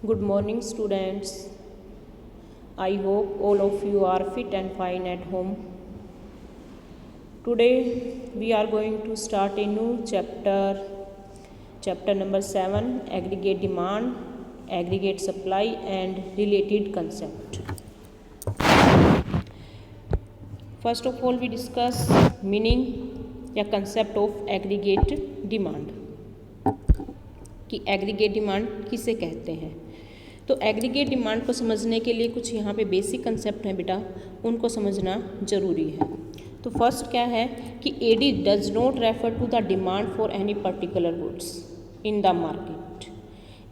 Good morning, students. I hope all of you are fit and fine at home. Today we are going to start a new chapter number 7, aggregate demand, aggregate supply and related concept. First of all, we discuss meaning या concept of aggregate demand कि aggregate demand किसे कहते हैं। तो aggregate demand को समझने के लिए कुछ यहाँ पे बेसिक कंसेप्ट हैं बेटा, उनको समझना ज़रूरी है। तो फर्स्ट क्या है कि AD does not refer to the demand for any particular goods in the market.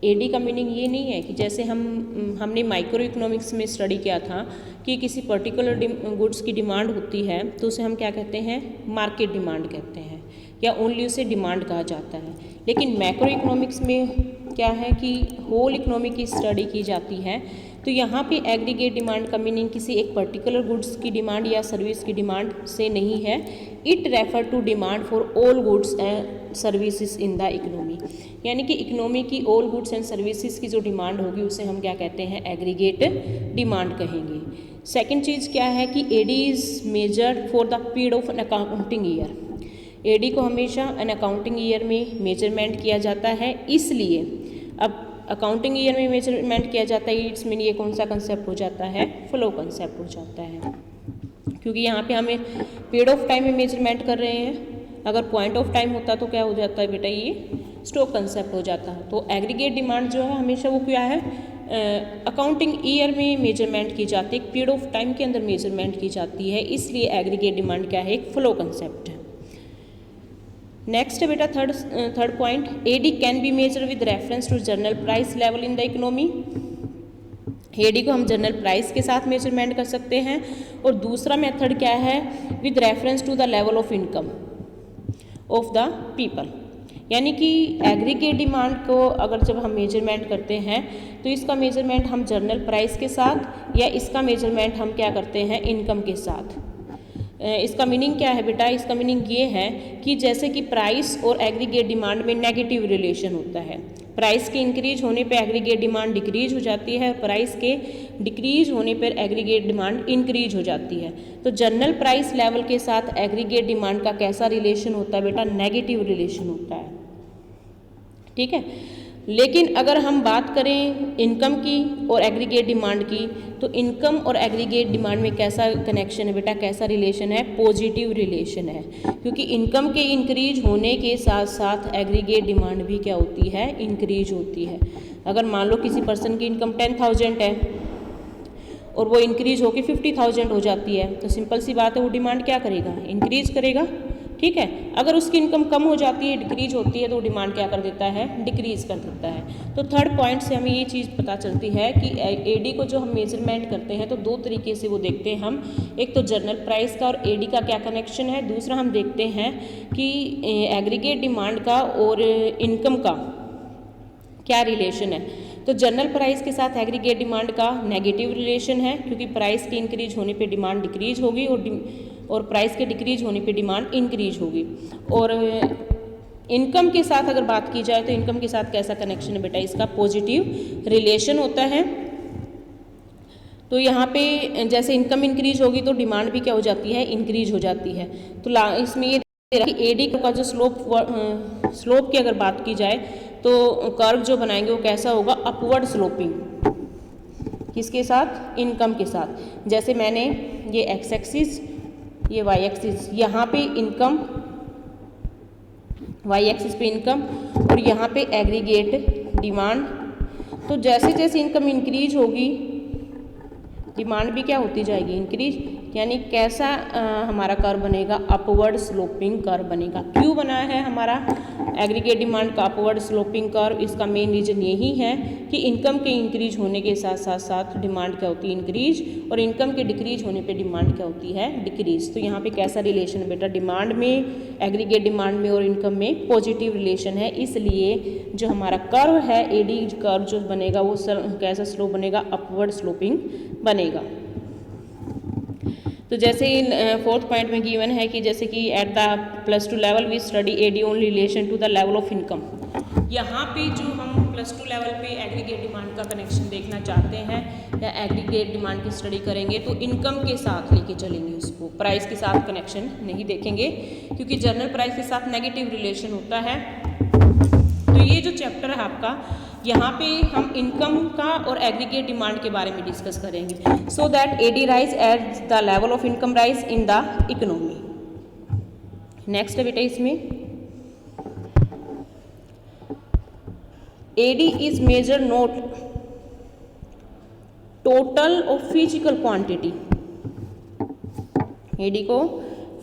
AD का मीनिंग ये नहीं है कि जैसे हमने माइक्रो इकोनॉमिक्स में स्टडी किया था कि किसी पर्टिकुलर गुड्स की डिमांड होती है तो उसे हम क्या कहते हैं, मार्केट डिमांड कहते हैं या ओनली उसे डिमांड कहा जाता है। लेकिन मैक्रो इकोनॉमिक्स में क्या है कि होल इकोनॉमी की स्टडी की जाती है। तो यहाँ पे एग्रीगेट डिमांड का मीनिंग किसी एक पर्टिकुलर गुड्स की डिमांड या सर्विस की डिमांड से नहीं है। It refer to demand for all goods and services in the economy, यानी कि इकोनॉमी की ऑल गुड्स एंड सर्विसेज की जो डिमांड होगी उसे हम क्या कहते हैं, एग्रीगेट डिमांड कहेंगे। सेकेंड चीज़ क्या है कि AD is measured for the period of an accounting year. AD को हमेशा एन अकाउंटिंग ईयर में मेजरमेंट किया जाता है, इसलिए अब अकाउंटिंग ईयर में मेजरमेंट किया जाता है, इट्स मीन ये कौन सा कंसेप्ट हो जाता है, फ्लो कंसेप्ट हो जाता है, क्योंकि यहाँ पे हमें पीरियड ऑफ टाइम में मेजरमेंट कर रहे हैं। अगर पॉइंट ऑफ टाइम होता तो क्या हो जाता है बेटा, ये स्टॉक कंसेप्ट हो जाता है। तो एग्रीगेट डिमांड जो है हमेशा वो क्या है, अकाउंटिंग ईयर में मेजरमेंट की जाती है, पीरियड ऑफ टाइम के अंदर मेजरमेंट की जाती है, इसलिए एग्रीगेट डिमांड क्या है, एक फ्लो कंसेप्ट है। नेक्स्ट है बेटा third point, AD can be measure with reference to general price level in the economy. AD को हम जनरल प्राइस के साथ मेजरमेंट कर सकते हैं। और दूसरा मेथड क्या है, with reference to the level of income of the people, यानी कि एग्रीगेट डिमांड को अगर जब हम मेजरमेंट करते हैं तो इसका मेजरमेंट हम जनरल प्राइस के साथ या इसका मेजरमेंट हम क्या करते हैं, इनकम के साथ। इसका मीनिंग क्या है बेटा, इसका मीनिंग ये है कि जैसे कि प्राइस और एग्रीगेट डिमांड में नेगेटिव रिलेशन होता है। प्राइस के इंक्रीज होने पे एग्रीगेट डिमांड डिक्रीज हो जाती है और प्राइस के डिक्रीज होने पर एग्रीगेट डिमांड इंक्रीज हो जाती है। तो जनरल प्राइस लेवल के साथ एग्रीगेट डिमांड का कैसा रिलेशन होता है बेटा, नेगेटिव रिलेशन होता है, ठीक है। लेकिन अगर हम बात करें इनकम की और एग्रीगेट डिमांड की, तो इनकम और एग्रीगेट डिमांड में कैसा कनेक्शन है बेटा, कैसा रिलेशन है, पॉजिटिव रिलेशन है, क्योंकि इनकम के इंक्रीज होने के साथ साथ एग्रीगेट डिमांड भी क्या होती है, इंक्रीज होती है। अगर मान लो किसी पर्सन की इनकम 10,000 है और वो इंक्रीज होकर 50,000 हो जाती है, तो सिंपल सी बात है वो डिमांड क्या करेगा, इंक्रीज करेगा, ठीक है। अगर उसकी इनकम कम हो जाती है, डिक्रीज होती है, तो डिमांड क्या कर देता है, डिक्रीज कर देता है। तो थर्ड पॉइंट से हमें ये चीज़ पता चलती है कि एडी को जो हम मेजरमेंट करते हैं तो दो तरीके से वो देखते हैं हम, एक तो जनरल प्राइस का और एडी का क्या कनेक्शन है, दूसरा हम देखते हैं कि एग्रीगेट डिमांड का और इनकम का क्या रिलेशन है। तो जनरल प्राइस के साथ एग्रीगेट डिमांड का नेगेटिव रिलेशन है, क्योंकि प्राइस के इंक्रीज होने पे डिमांड डिक्रीज होगी और प्राइस के डिक्रीज होने पे डिमांड इंक्रीज होगी। और इनकम के साथ अगर बात की जाए तो इनकम के साथ कैसा कनेक्शन है बेटा, इसका पॉजिटिव रिलेशन होता है। तो यहाँ पे जैसे इनकम इंक्रीज होगी तो डिमांड भी क्या हो जाती है, इंक्रीज हो जाती है। तो इसमें ये कि एडी का जो स्लोप की अगर बात की जाए तो कर्व जो बनाएंगे वो कैसा होगा, अपवर्ड स्लोपिंग, किसके साथ, इनकम के साथ। जैसे मैंने ये एक्स एक्सिस, ये वाई एक्सिस, यहाँ पे इनकम, वाई एक्सिस पे इनकम और यहाँ पे एग्रीगेट डिमांड। तो जैसे जैसे इनकम इंक्रीज होगी डिमांड भी क्या होती जाएगी, इंक्रीज, यानी कैसा हमारा कर्व बनेगा, अपवर्ड स्लोपिंग कर्व बनेगा। क्यों बना है हमारा एग्रीगेट डिमांड का अपवर्ड स्लोपिंग कर्व, इसका मेन रीजन यही है कि इनकम के इंक्रीज होने के साथ साथ डिमांड क्या होती है, इंक्रीज, और इनकम के डिक्रीज होने पे डिमांड क्या होती है, डिक्रीज। तो यहाँ पे कैसा रिलेशन है बेटा, डिमांड में, एग्रीगेट डिमांड में और इनकम में पॉजिटिव रिलेशन है, इसलिए जो हमारा कर्व है, एडी कर्व जो बनेगा वो कैसा स्लोप बनेगा, अपवर्ड स्लोपिंग बनेगा। तो जैसे फोर्थ पॉइंट में गिवन है कि जैसे कि at the +2 level we study AD only relation to the level of income. यहाँ पे जो हम +2 लेवल पे एग्रीगेट डिमांड का कनेक्शन देखना चाहते हैं या एग्रीगेट डिमांड की स्टडी करेंगे तो इनकम के साथ लेके चलेंगे उसको, प्राइस के साथ कनेक्शन नहीं देखेंगे क्योंकि जनरल प्राइस के साथ नेगेटिव रिलेशन होता है। तो ये जो चैप्टर है आपका, यहाँ पे हम इनकम का और एग्रीगेट डिमांड के बारे में डिस्कस करेंगे so that AD rise at the level of income rise in the economy. Next है बेटा इसमें AD is measure not total of physical quantity। AD को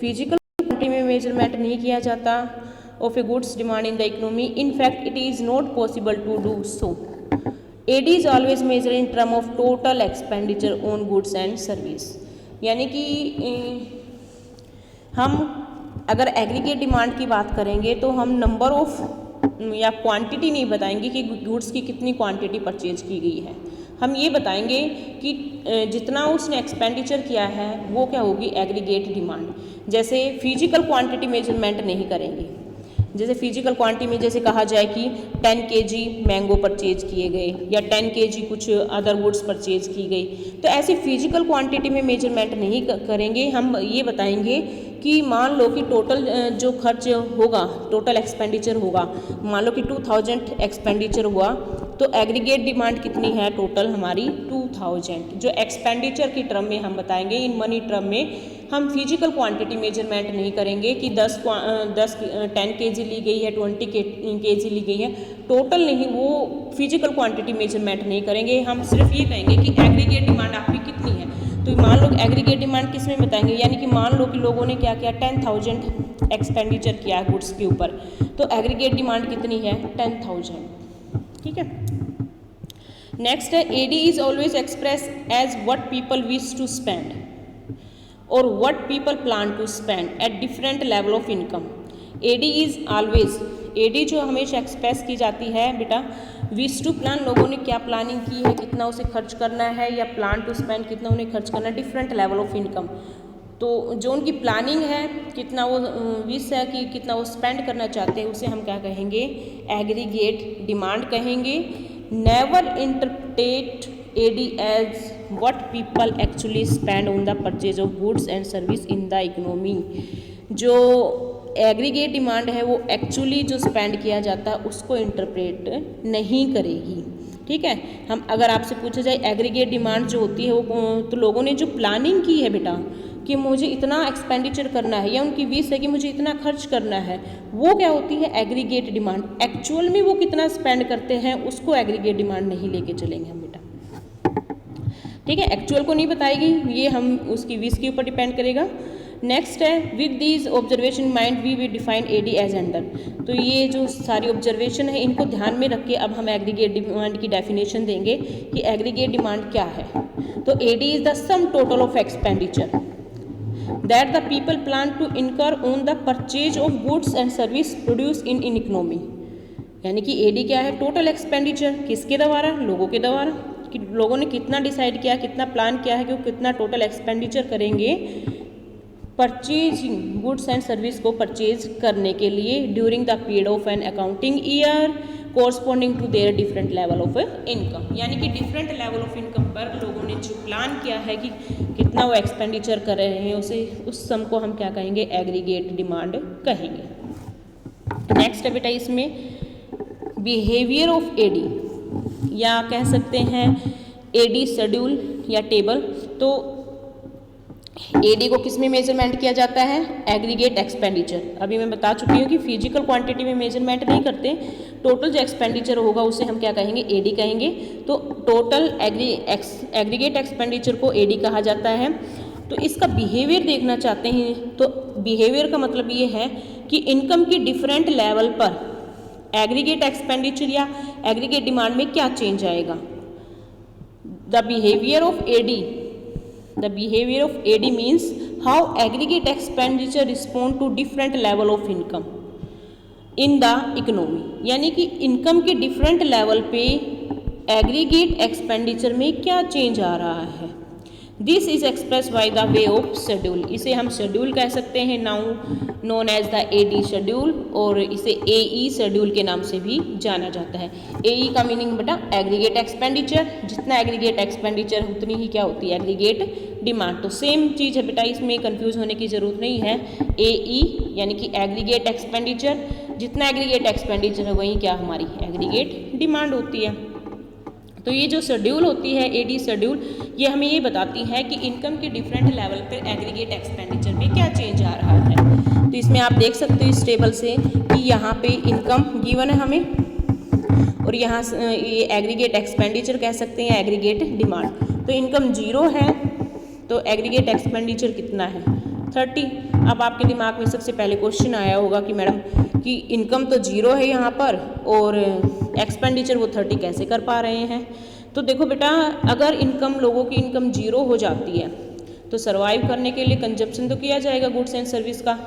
फिजिकल क्वांटिटी में मेजरमेंट नहीं किया जाता of a goods demand in the economy. In fact, it is not possible to do so. AD is always measured in term of total expenditure on goods and service। यानी कि हम अगर aggregate demand की बात करेंगे तो हम number of या क्वांटिटी नहीं बताएंगे कि गुड्स की कितनी क्वांटिटी परचेज की गई है, हम ये बताएंगे कि जितना उसने एक्सपेंडिचर किया है वो क्या होगी एग्रीगेट डिमांड। जैसे फिजिकल क्वांटिटी मेजरमेंट नहीं करेंगे, जैसे फिजिकल क्वांटिटी में जैसे कहा जाए कि 10 kg मैंगो परचेज किए गए या 10 kg कुछ अदर गुड्स परचेज की गई, तो ऐसी फिजिकल क्वांटिटी में मेजरमेंट नहीं करेंगे। हम ये बताएंगे कि मान लो कि टोटल जो खर्च होगा, टोटल एक्सपेंडिचर होगा, मान लो कि 2000 एक्सपेंडिचर हुआ तो एग्रीगेट डिमांड कितनी है टोटल हमारी 2000। जो एक्सपेंडिचर की टर्म में हम बताएंगे, इन मनी टर्म में हम फिजिकल क्वांटिटी मेजरमेंट नहीं करेंगे कि 10 kg ली गई है, 20 kg ली गई है, टोटल नहीं, वो फिजिकल क्वांटिटी मेजरमेंट नहीं करेंगे। हम सिर्फ ये कहेंगे कि एग्रीगेट डिमांड आपकी कितनी है। तो मान लो एग्रीगेट डिमांड किस में बताएंगे, यानी कि मान लो कि लोगों ने क्या किया 10,000 एक्सपेंडिचर किया है गुड्स के ऊपर, तो एग्रीगेट डिमांड कितनी है 10,000। ठीक है। नेक्स्ट है AD is always express as what people wish to spend और what people plan to spend at different level of income. AD is always, AD जो हमेशा एक्सप्रेस की जाती है बेटा विश टू प्लान, लोगों ने क्या प्लानिंग की है, कितना उसे खर्च करना है, या प्लान टू स्पेंड कितना उन्हें खर्च करना है, डिफरेंट लेवल ऑफ इनकम। तो जो उनकी प्लानिंग है, कितना वो विश है कि कितना वो स्पेंड करना चाहते हैं, उसे हम क्या कहेंगे एग्रीगेट डिमांड कहेंगे। Never interpret AD as what people actually spend on the purchase of goods and service in the economy. जो एग्रीगेट डिमांड है वो एक्चुअली जो स्पेंड किया जाता है उसको इंटरप्रेट नहीं करेगी। ठीक है। हम अगर आपसे पूछा जाए एग्रीगेट डिमांड जो होती है वो, तो लोगों ने जो प्लानिंग की है बेटा कि मुझे इतना एक्सपेंडिचर करना है या उनकी विश है कि मुझे इतना खर्च करना है, वो क्या होती है एग्रीगेट डिमांड। एक्चुअल में वो कितना स्पेंड करते हैं उसको एग्रीगेट डिमांड नहीं लेके चलेंगे हम बेटा। ठीक है, एक्चुअल को नहीं बताएगी, ये हम उसकी विश के ऊपर डिपेंड करेगा। नेक्स्ट है with these observation mind we will define AD as under. तो ये जो सारी ऑब्जर्वेशन है इनको ध्यान में रख के अब हम एग्रीगेट डिमांड की डेफिनेशन देंगे कि एग्रीगेट डिमांड क्या है। तो AD is the sum total of expenditure that the people plan to incur on the purchase of goods and service produce in economy. यानी कि AD क्या है टोटल एक्सपेंडिचर, किसके द्वारा, लोगों के द्वारा, कि लोगों ने कितना डिसाइड किया, कितना प्लान किया है कि वो कितना टोटल एक्सपेंडिचर करेंगे परचेजिंग गुड्स एंड सर्विस को परचेज करने के लिए during the period of an accounting year corresponding to their different level of income. यानी कि डिफरेंट लेवल ऑफ इनकम पर लोगों ने जो प्लान किया है कि कितना वो एक्सपेंडिचर कर रहे हैं, उस सम को हम क्या कहेंगे एग्रीगेट डिमांड कहेंगे। नेक्स्ट है बेटा इसमें बिहेवियर ऑफ AD, या कह सकते हैं AD शेड्यूल या टेबल। तो AD को किस में मेजरमेंट किया जाता है एग्रीगेट एक्सपेंडिचर। अभी मैं बता चुकी हूँ कि फिजिकल क्वांटिटी में मेजरमेंट नहीं करते, टोटल जो एक्सपेंडिचर होगा उसे हम क्या कहेंगे AD कहेंगे। तो टोटल एग्रीगेट एक्सपेंडिचर को AD कहा जाता है। तो इसका बिहेवियर देखना चाहते हैं, तो बिहेवियर का मतलब ये है कि इनकम की डिफरेंट लेवल पर एग्रीगेट एक्सपेंडिचर या एग्रीगेट डिमांड में क्या चेंज आएगा। The behaviour of AD means how aggregate expenditure respond to different level of income in the economy। यानी कि इनकम के डिफरेंट लेवल पे एग्रीगेट एक्सपेंडिचर में क्या चेंज आ रहा है। This is express by the way of schedule, इसे हम शेड्यूल कह सकते हैं, now known as the AD schedule, और इसे एई शेड्यूल के नाम से भी जाना जाता है। एई का मीनिंग बेटा एग्रीगेट एक्सपेंडिचर, जितना एग्रीगेट एक्सपेंडिचर उतनी ही क्या होती है एग्रीगेट डिमांड। तो सेम चीज़ है बेटा, इसमें कंफ्यूज होने की ज़रूरत नहीं है। एई यानी कि एग्रीगेट एक्सपेंडिचर, जितना एग्रीगेट एक्सपेंडिचर है वही क्या हमारी एग्रीगेट डिमांड होती है। तो ये जो शेड्यूल होती है एडी शेड्यूल, ये हमें ये बताती है कि इनकम के डिफरेंट लेवल पर एग्रीगेट एक्सपेंडिचर में क्या चेंज आ रहा है। तो इसमें आप देख सकते हो इस टेबल से कि यहाँ पे इनकम गिवन है हमें, और यहाँ ये एग्रीगेट एक्सपेंडिचर कह सकते हैं एग्रीगेट डिमांड। तो इनकम 0 है तो एग्रीगेट एक्सपेंडिचर कितना है 30। अब आपके दिमाग में सबसे पहले क्वेश्चन आया होगा कि मैडम कि इनकम तो 0 है यहाँ पर और एक्सपेंडिचर वो 30 कैसे कर पा रहे हैं। तो देखो बेटा, अगर इनकम लोगों की इनकम 0 हो जाती है तो सर्वाइव करने के लिए कंजप्शन तो किया जाएगा गुड्स एंड सर्विस का,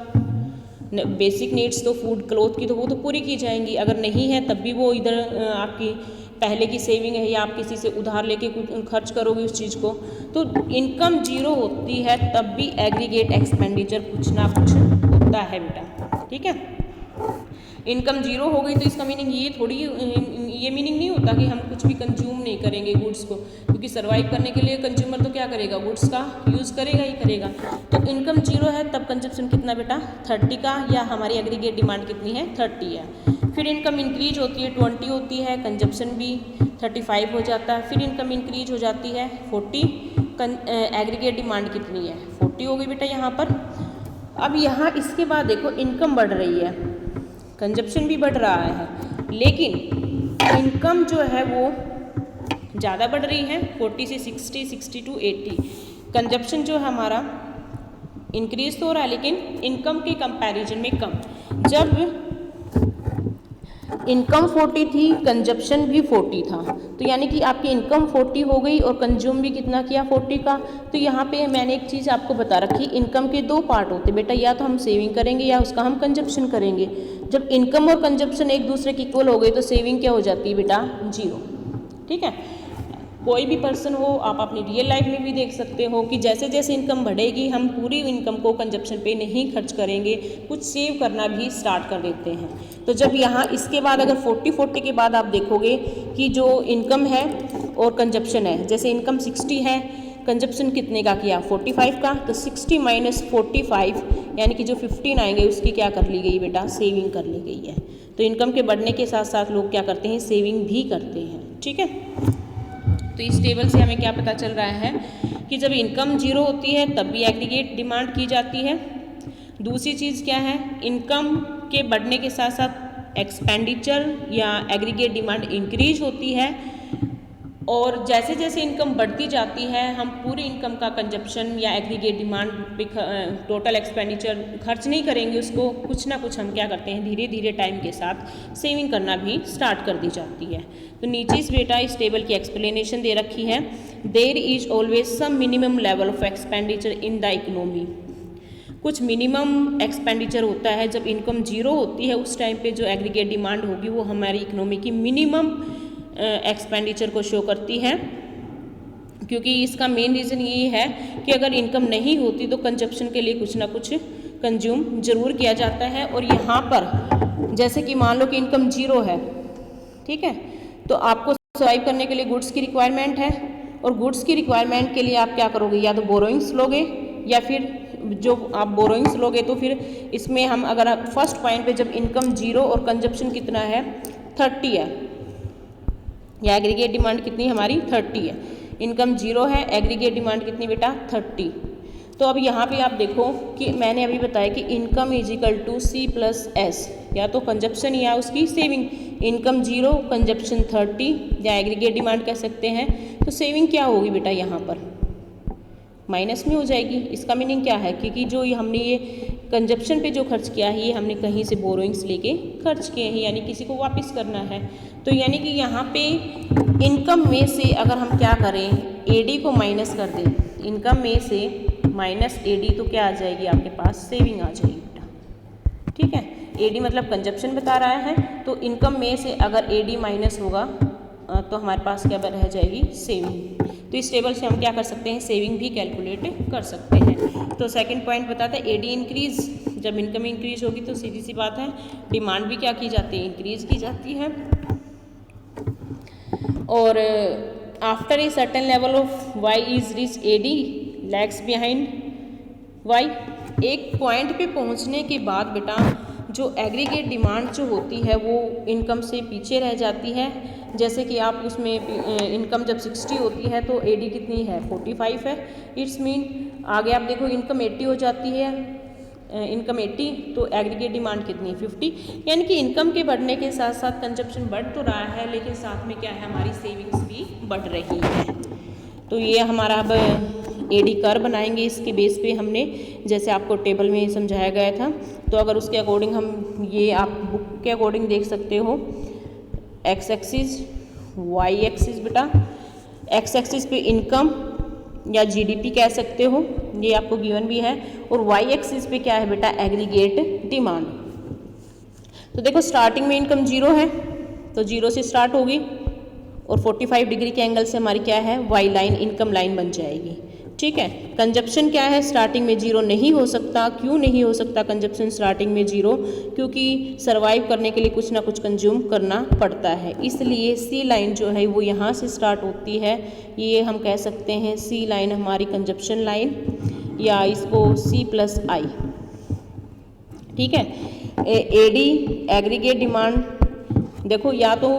बेसिक नीड्स तो फूड क्लोथ की तो वो तो पूरी की जाएंगी। अगर नहीं है तब भी वो इधर आपकी पहले की सेविंग है या आप किसी से उधार लेके कुछ खर्च करोगे उस चीज़ को। तो इनकम 0 होती है तब भी एग्रीगेट एक्सपेंडिचर कुछ ना कुछ होता है बेटा, ठीक है। इनकम 0 हो गई तो इसका मीनिंग ये मीनिंग नहीं होता कि हम कुछ भी कंज्यूम नहीं करेंगे गुड्स को, क्योंकि सर्वाइव करने के लिए कंज्यूमर तो क्या करेगा, गुड्स का यूज़ करेगा ही करेगा। तो इनकम 0 है तब कंजप्शन कितना बेटा 30 का, या हमारी एग्रीगेट डिमांड कितनी है 30 है। फिर इनकम इंक्रीज होती है 20 होती है, कंजप्शन भी 35 हो जाता है। फिर इनकम इंक्रीज हो जाती है 40, एग्रीगेट डिमांड कितनी है 40 हो गई बेटा यहाँ पर। अब यहाँ इसके बाद देखो इनकम बढ़ रही है, कंजप्शन भी बढ़ रहा है, लेकिन इनकम जो है वो ज़्यादा बढ़ रही है 40 से 60, 60 to 80। कंजप्शन जो है हमारा इंक्रीज तो हो रहा है लेकिन इनकम के कंपैरिजन में कम। जब इनकम 40 थी कंजप्शन भी 40 था, तो यानी कि आपकी इनकम 40 हो गई और कंज्यूम भी कितना किया 40 का। तो यहाँ पे मैंने एक चीज़ आपको बता रखी, इनकम के 2 पार्ट होते बेटा, या तो हम सेविंग करेंगे या उसका हम कंजप्शन करेंगे। जब इनकम और कंजप्शन एक दूसरे के इक्वल हो गई तो सेविंग क्या हो जाती है बेटा 0, ठीक है। कोई भी पर्सन हो, आप अपनी रियल लाइफ में भी देख सकते हो कि जैसे जैसे इनकम बढ़ेगी हम पूरी इनकम को कंजप्शन पे नहीं खर्च करेंगे, कुछ सेव करना भी स्टार्ट कर देते हैं। तो जब यहाँ इसके बाद अगर 40 के बाद आप देखोगे कि जो इनकम है और कंजप्शन है, जैसे इनकम 60 है, कंजप्शन कितने का किया 45 का, तो 60 माइनस 45 यानी कि जो 15 आएंगे उसकी क्या कर ली गई बेटा सेविंग कर ली गई है। तो इनकम के बढ़ने के साथ साथ लोग क्या करते हैं सेविंग भी करते हैं, ठीक है। तो इस टेबल से हमें क्या पता चल रहा है कि जब इनकम 0 होती है तब भी एग्रीगेट डिमांड की जाती है। दूसरी चीज़ क्या है, इनकम के बढ़ने के साथ साथ एक्सपेंडिचर या एग्रीगेट डिमांड इंक्रीज होती है, और जैसे जैसे इनकम बढ़ती जाती है हम पूरी इनकम का कंजप्शन या एग्रीगेट डिमांड पे टोटल एक्सपेंडिचर खर्च नहीं करेंगे, उसको कुछ ना कुछ हम क्या करते हैं धीरे धीरे टाइम के साथ सेविंग करना भी स्टार्ट कर दी जाती है। तो नीचे इस बेटा इस टेबल की एक्सप्लेनेशन दे रखी है, there is always some minimum level of expenditure in the economy. कुछ मिनिमम एक्सपेंडिचर होता है, जब इनकम 0 होती है उस टाइम पे जो एग्रीगेट डिमांड होगी वो हमारी इकोनॉमी की मिनिमम एक्सपेंडिचर को शो करती है, क्योंकि इसका मेन रीज़न ये है कि अगर इनकम नहीं होती तो कंजप्शन के लिए कुछ ना कुछ कंज्यूम जरूर किया जाता है। और यहाँ पर जैसे कि मान लो कि इनकम 0 है, ठीक है, तो आपको सर्वाइव करने के लिए गुड्स की रिक्वायरमेंट है, और गुड्स की रिक्वायरमेंट के लिए आप क्या करोगे, या तो बोरोइंग्स लोगे या फिर जो आप बोरोइंग्स लोगे तो फिर इसमें हम अगर फर्स्ट पॉइंट पे जब इनकम 0 और कंजप्शन कितना है 30 है, या एग्रीगेट डिमांड कितनी हमारी 30 है, इनकम 0 है, एग्रीगेट डिमांड कितनी बेटा 30। तो अब यहाँ पे आप देखो कि मैंने अभी बताया कि income is equal to C plus S, या तो कंजप्शन या उसकी सेविंग। इनकम 0 कंजप्शन 30 या एग्रीगेट डिमांड कह सकते हैं, तो सेविंग क्या होगी बेटा यहाँ पर माइनस में हो जाएगी। इसका मीनिंग क्या है, क्योंकि जो हमने ये कंजप्शन पे जो खर्च किया है ये हमने कहीं से बोरोइंग्स लेके खर्च किए हैं, यानी किसी को वापस करना है। तो यानी कि यहाँ पे इनकम में से अगर हम क्या करें AD को माइनस कर दें, इनकम में से माइनस AD, तो क्या आ जाएगी आपके पास सेविंग आ जाएगी बेटा, ठीक है। AD मतलब कंजप्शन बता रहा है, तो इनकम में से अगर AD माइनस होगा तो हमारे पास क्या रह जाएगी सेविंग। तो इस टेबल से हम क्या कर सकते हैं, सेविंग भी कैलकुलेट कर सकते हैं। तो सेकंड पॉइंट बताता है एडी इंक्रीज, जब इनकम इंक्रीज होगी तो सीधी सी बात है डिमांड भी क्या की जाती है, इंक्रीज की जाती है। और after a certain level of Y is reach AD lags behind Y, एक पॉइंट पे पहुंचने के बाद बेटा जो एग्रीगेट डिमांड जो होती है वो इनकम से पीछे रह जाती है। जैसे कि आप उसमें इनकम जब 60 होती है तो एडी कितनी है, 45 है। इट्स मीन आगे आप देखो इनकम 80 हो जाती है, इनकम 80 तो एग्रीगेट डिमांड कितनी, 50। यानी कि इनकम के बढ़ने के साथ साथ कंजप्शन बढ़ तो रहा है लेकिन साथ में क्या है, हमारी सेविंग्स भी बढ़ रही है। तो ये हमारा अब एडी कर बनाएंगे, इसके बेस पे हमने जैसे आपको टेबल में समझाया गया था। तो अगर उसके अकॉर्डिंग हम ये आप बुक के अकॉर्डिंग देख सकते हो, एक्स एक्सिस वाई एक्सिस बेटा, एक्स एक्सिस पे इनकम या जीडीपी कह सकते हो, ये आपको गिवन भी है, और वाई एक्सिस पे क्या है बेटा, एग्रीगेट डिमांड। तो देखो स्टार्टिंग में इनकम 0 है तो 0 से स्टार्ट होगी और 45 डिग्री के एंगल से हमारी क्या है, वाई लाइन इनकम लाइन बन जाएगी। ठीक है, कंजप्शन क्या है, स्टार्टिंग में 0 नहीं हो सकता। क्यों नहीं हो सकता कंजप्शन स्टार्टिंग में 0, क्योंकि सर्वाइव करने के लिए कुछ ना कुछ कंज्यूम करना पड़ता है। इसलिए सी लाइन जो है वो यहाँ से स्टार्ट होती है, ये हम कह सकते हैं सी लाइन हमारी कंजप्शन लाइन, या इसको C+I। ठीक है, एडी एग्रीगेट डिमांड देखो या तो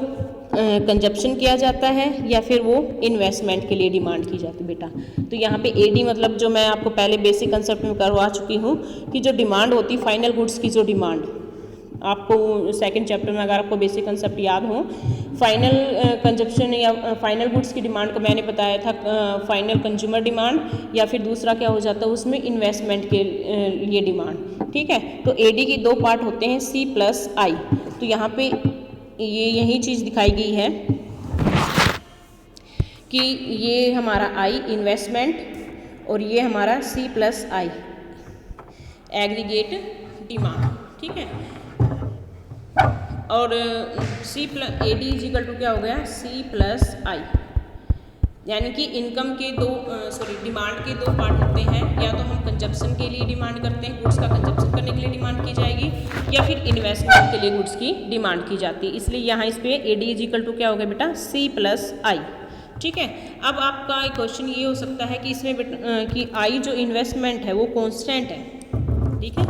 कंजप्शन किया जाता है या फिर वो इन्वेस्टमेंट के लिए डिमांड की जाती है बेटा। तो यहाँ पे एडी मतलब जो मैं आपको पहले बेसिक कंसेप्ट में करवा चुकी हूँ कि जो डिमांड होती फाइनल गुड्स की, जो डिमांड आपको सेकंड चैप्टर में अगर आपको बेसिक कंसेप्ट याद हो, फाइनल कंजप्शन या फाइनल गुड्स की डिमांड को मैंने बताया था फाइनल कंज्यूमर डिमांड, या फिर दूसरा क्या हो जाता है उसमें इन्वेस्टमेंट के लिए डिमांड। ठीक है, तो एडी की 2 पार्ट होते हैं C+I। तो यहाँ पे ये यही चीज़ दिखाई गई है कि ये हमारा I इन्वेस्टमेंट और ये हमारा C+I एग्रीगेट डिमांड। ठीक है, और AD इज इक्वल टू क्या हो गया, C+I, यानी कि इनकम के डिमांड के 2 पार्ट होते हैं। या तो हम कंजप्शन के लिए डिमांड करते हैं, गुड्स का कंजप्शन करने के लिए डिमांड की जाएगी, या फिर इन्वेस्टमेंट के लिए गुड्स की डिमांड की जाती है। इसलिए यहाँ इस पे AD इज इक्वल टू क्या हो गया बेटा, C+I। ठीक है, अब आपका एक क्वेश्चन ये हो सकता है कि इसमें कि I जो इन्वेस्टमेंट है वो कॉन्स्टेंट है। ठीक है,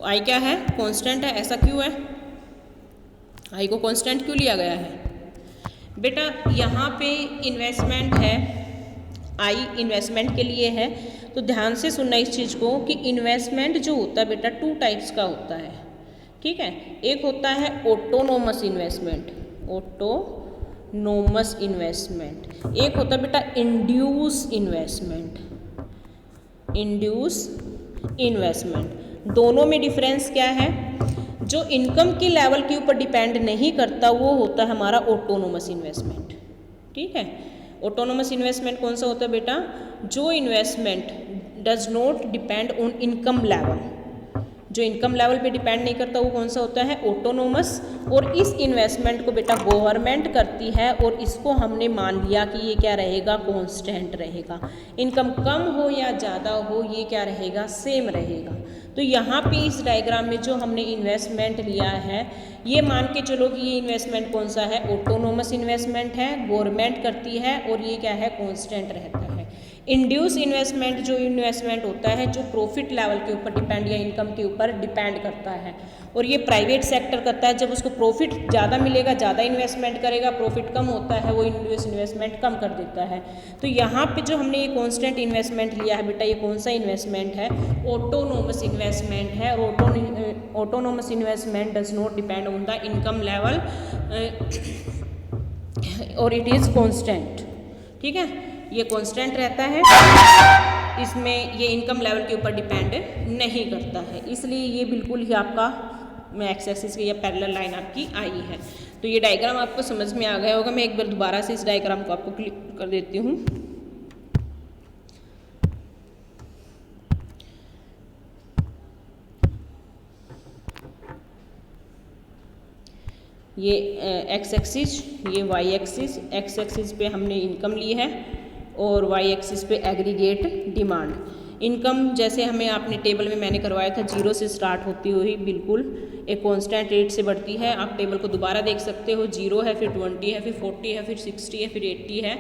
I क्या है, कॉन्स्टेंट है। ऐसा क्यों है, I को कॉन्स्टेंट क्यों लिया गया है बेटा, यहाँ पे इन्वेस्टमेंट है, I इन्वेस्टमेंट के लिए है। तो ध्यान से सुनना इस चीज़ को कि इन्वेस्टमेंट जो होता है बेटा 2 टाइप्स का होता है। ठीक है, एक होता है ऑटोनोमस इन्वेस्टमेंट, ऑटोनोमस इन्वेस्टमेंट, एक होता है बेटा इंड्यूस इन्वेस्टमेंट, इंड्यूस इन्वेस्टमेंट। दोनों में डिफरेंस क्या है, जो इनकम के लेवल के ऊपर डिपेंड नहीं करता वो होता है हमारा ऑटोनोमस इन्वेस्टमेंट। ठीक है, ऑटोनोमस इन्वेस्टमेंट कौन सा होता है बेटा, जो investment does not depend on income level, जो इनकम लेवल पे डिपेंड नहीं करता वो कौन सा होता है, ऑटोनोमस। और इस इन्वेस्टमेंट को बेटा गवर्नमेंट करती है और इसको हमने मान लिया कि ये क्या रहेगा, कांस्टेंट रहेगा। इनकम कम हो या ज़्यादा हो ये क्या रहेगा, सेम रहेगा। तो यहाँ पे इस डायग्राम में जो हमने इन्वेस्टमेंट लिया है ये मान के चलो कि ये इन्वेस्टमेंट कौन सा है, ऑटोनोमस इन्वेस्टमेंट है, गवर्नमेंट करती है और ये क्या है, कांस्टेंट रहता है। इंड्यूस इन्वेस्टमेंट जो इन्वेस्टमेंट होता है जो प्रॉफिट लेवल के ऊपर डिपेंड या इनकम के ऊपर डिपेंड करता है और ये प्राइवेट सेक्टर करता है। जब उसको प्रॉफिट ज़्यादा मिलेगा ज़्यादा इन्वेस्टमेंट करेगा, प्रॉफिट कम होता है वो इंड्यूस इन्वेस्टमेंट कम कर देता है। तो यहाँ पे जो हमने ये कॉन्स्टेंट इन्वेस्टमेंट लिया है बेटा, ये कौन सा इन्वेस्टमेंट है, ऑटोनोमस इन्वेस्टमेंट है। Autonomous investment does not depend on the income level और इट इज़ कॉन्स्टेंट। ठीक है, ये कांस्टेंट रहता है, इसमें ये इनकम लेवल के ऊपर डिपेंड नहीं करता है, इसलिए ये बिल्कुल ही आपका एक्स एक्सिस की या पैरेलल लाइन आपकी आई है। तो ये डायग्राम आपको समझ में आ गया होगा। मैं एक बार दोबारा से इस डायग्राम को आपको क्लिक कर देती हूँ। ये एक्स एक्सिस, ये वाई एक्सिस। एक्स एक्सिस पे हमने इनकम ली है और वाई एक्सिस पे एग्रीगेट डिमांड। इनकम जैसे हमें आपने टेबल में मैंने करवाया था, 0 से स्टार्ट होती हुई बिल्कुल एक कांस्टेंट रेट से बढ़ती है। आप टेबल को दोबारा देख सकते हो, 0 है, फिर 20 है, फिर 40 है, फिर 60 है, फिर 80 है,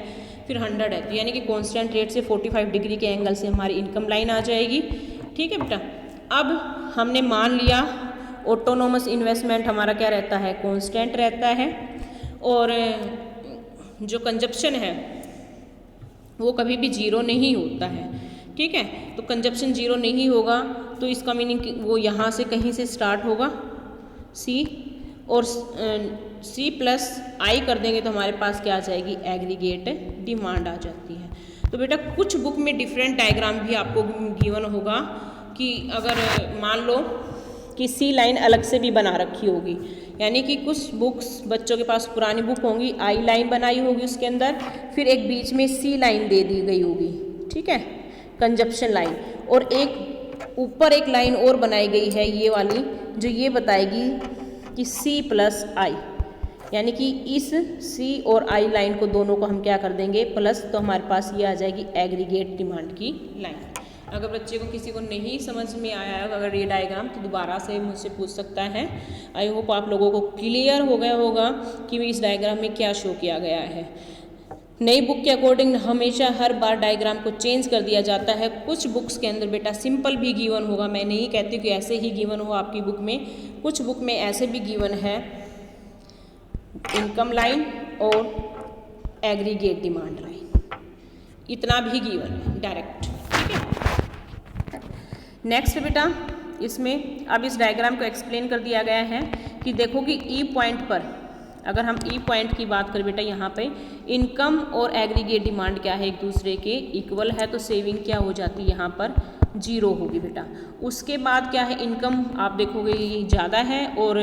फिर 100 है। तो यानी कि कांस्टेंट रेट से 45 डिग्री के एंगल से हमारी इनकम लाइन आ जाएगी। ठीक है बेटा। अब हमने मान लिया ऑटोनोमस इन्वेस्टमेंट हमारा क्या रहता है, कांस्टेंट रहता है, और जो कंजप्शन है वो कभी भी 0 नहीं होता है। ठीक है, तो कंजप्शन 0 नहीं होगा तो इसका मीनिंग वो यहाँ से कहीं से स्टार्ट होगा C, और C प्लस I कर देंगे तो हमारे पास क्या आ जाएगी, एग्रीगेट डिमांड आ जाती है। तो बेटा कुछ बुक में डिफरेंट डायग्राम भी आपको गिवन होगा कि अगर मान लो कि C लाइन अलग से भी बना रखी होगी, यानी कि कुछ बुक्स बच्चों के पास पुरानी बुक होंगी, I लाइन बनाई होगी उसके अंदर, फिर एक बीच में C लाइन दे दी गई होगी। ठीक है, कंजप्शन लाइन, और एक ऊपर एक लाइन और बनाई गई है ये वाली, जो ये बताएगी कि C प्लस I, यानी कि इस C और I लाइन को दोनों को हम क्या कर देंगे, प्लस, तो हमारे पास ये आ जाएगी एग्रीगेट डिमांड की लाइन। अगर बच्चे को किसी को नहीं समझ में आया है अगर ये डायग्राम, तो दोबारा से मुझसे पूछ सकता है। आई होप आप लोगों को क्लियर हो गया होगा कि इस डायग्राम में क्या शो किया गया है। नई बुक के अकॉर्डिंग हमेशा हर बार डायग्राम को चेंज कर दिया जाता है। कुछ बुक्स के अंदर बेटा सिंपल भी गिवन होगा, मैं नहीं कहती कि ऐसे ही गिवन हो आपकी बुक में, कुछ बुक में ऐसे भी गिवन है इनकम लाइन और एग्रीगेट डिमांड लाइन, इतना भी गिवन है डायरेक्ट। ठीक है, नेक्स्ट बेटा इसमें अब इस डायग्राम को एक्सप्लेन कर दिया गया है कि देखो कि ई पॉइंट पर, अगर हम ई पॉइंट की बात करें बेटा, यहाँ पे इनकम और एग्रीगेट डिमांड क्या है, एक दूसरे के इक्वल है, तो सेविंग क्या हो जाती है यहाँ पर, 0 होगी बेटा। उसके बाद क्या है, इनकम आप देखोगे ज़्यादा है और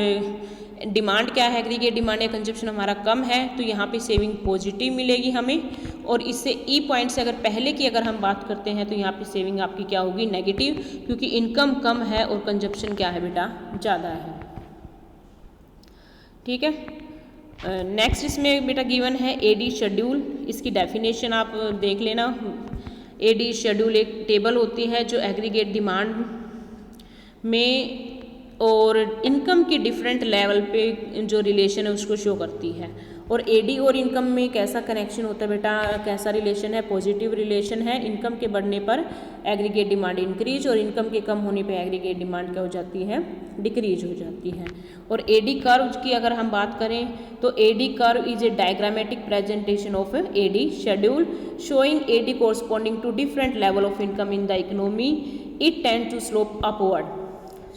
डिमांड क्या है, एग्रीगेट डिमांड या कंजप्शन हमारा कम है, तो यहाँ पे सेविंग पॉजिटिव मिलेगी हमें। और इससे ई पॉइंट से अगर पहले की अगर हम बात करते हैं तो यहाँ पे सेविंग आपकी क्या होगी, नेगेटिव, क्योंकि इनकम कम है और कंजप्शन क्या है बेटा, ज़्यादा है। ठीक है, नेक्स्ट इसमें बेटा गिवन है एडी शेड्यूल, इसकी डेफिनेशन आप देख लेना। एडी शेड्यूल एक टेबल होती है जो एग्रीगेट डिमांड में और इनकम के डिफरेंट लेवल पे जो रिलेशन है उसको शो करती है। और एडी और इनकम में कैसा कनेक्शन होता है बेटा, कैसा रिलेशन है, पॉजिटिव रिलेशन है। इनकम के बढ़ने पर एग्रीगेट डिमांड इंक्रीज और इनकम के कम होने पे एग्रीगेट डिमांड क्या हो जाती है, डिक्रीज हो जाती है। और एडी कर्व की अगर हम बात करें तो AD curve is a diagrammatic presentation of AD schedule showing AD corresponding to different level of income in the economy. It tend to slope upward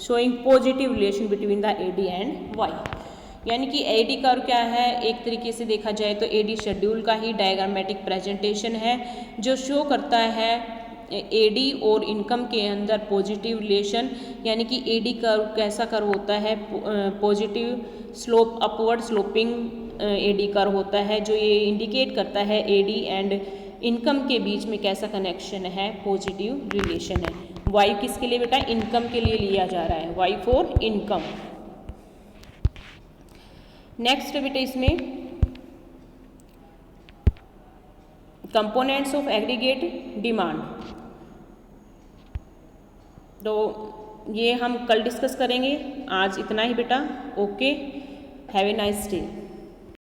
showing positive relation between the AD and Y. यानी कि AD curve क्या है, एक तरीके से देखा जाए तो एडी शेड्यूल का ही डायग्रामेटिक प्रेजेंटेशन है जो शो करता है एडी और इनकम के अंदर पॉजिटिव रिलेशन। यानी कि एडी कर्व कैसा कर्व होता है, positive slope, upward sloping AD curve होता है, जो ये इंडिकेट करता है एडी एंड इनकम के बीच में कैसा कनेक्शन है, पॉजिटिव रिलेशन है। वाई किसके लिए बेटा, इनकम के लिए लिया जा रहा है, वाई फॉर इनकम। नेक्स्ट बेटा इसमें कंपोनेंट्स ऑफ एग्रीगेट डिमांड, तो ये हम कल डिस्कस करेंगे, आज इतना ही बेटा। Okay, have a nice day.